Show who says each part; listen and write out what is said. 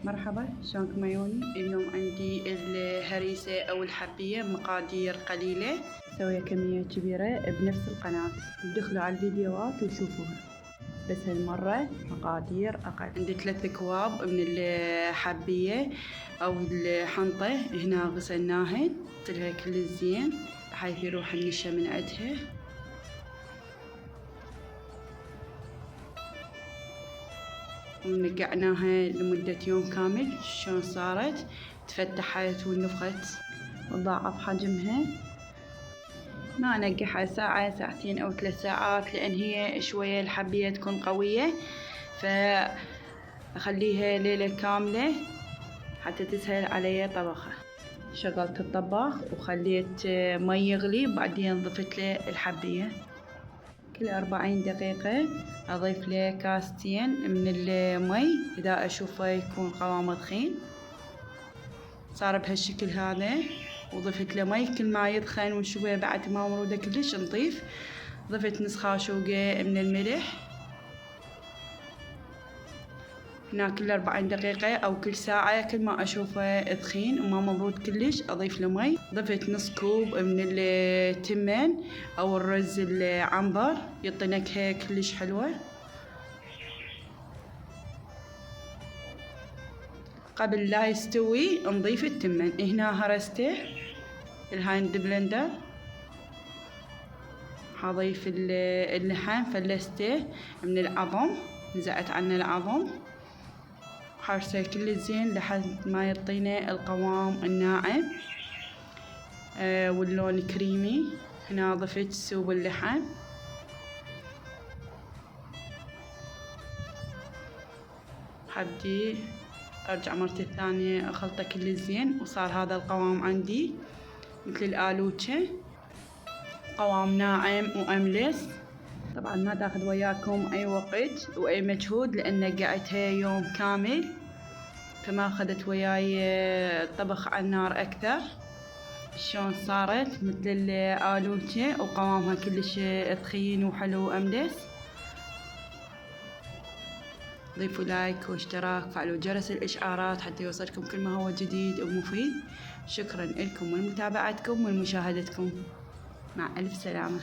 Speaker 1: مرحبا، شلونكم عيوني؟ اليوم عندي الهريسة أو الحبية مقادير قليلة، مسوية كمية كبيرة بنفس القناة. ادخلوا على الفيديوهات وشوفوها، بس هالمرة مقادير أقل. عندي 3 أكواب من الحبية أو الحنطة، هنا غسلناها غسلها كل زين بحيث يروح النشا من عندها. ونقعناها لمدة يوم كامل. شلون صارت؟ تفتحت ونفخت وضاعف حجمها. ما انقعها ساعة ساعتين او 3 ساعات، لان هي شوية الحبية تكون قوية، فاخليها ليلة كاملة حتى تسهل علي طبخها. شغلت الطباخ وخليت مي يغلي، وبعدين ضفت له الحبية. كل 40 دقيقة أضيف له كاستين من المي إذا أشوفه يكون قوامه ثخين. صار بهالشكل هذا، وضفت له مي. كل ما يدخن ونشوفه بعد ما مرودة كلش نضيف. ضفت نص خاشوقة من الملح. هنا كل 40 دقيقة أو كل ساعة، كل ما أشوفه ثخين وما مبرود كلش أضيف له مي. ضفت نص كوب من التمن أو الرز العنبر، يعطي نكهة كلش حلوة. قبل لا يستوي نضيف التمن. هنا هرسته الهاند بلندر، حضيف اللحم فلسته من العظم، نزعت عنه العظم، حرسه كل زين لحد ما يعطينا القوام الناعم واللون كريمي. هنا ضفت سوب اللحم، حبدي ارجع مرة الثانية اخلطه كل زين، وصار هذا القوام عندي مثل الآلوتشة، قوام ناعم واملس. طبعا ما تاخذ وياكم اي وقت واي مجهود، لان نقعتها يوم كامل، فما اخذت وياي طبخ على النار اكثر. شلون صارت مثل الآلوتشة وقوامها كلش ثخين وحلو واملس. ضيفوا لايك واشتراك، فعلوا جرس الاشعارات حتى يوصلكم كل ما هو جديد ومفيد. شكرا لكم ولمتابعتكم ولمشاهدتكم. مع الف سلامة.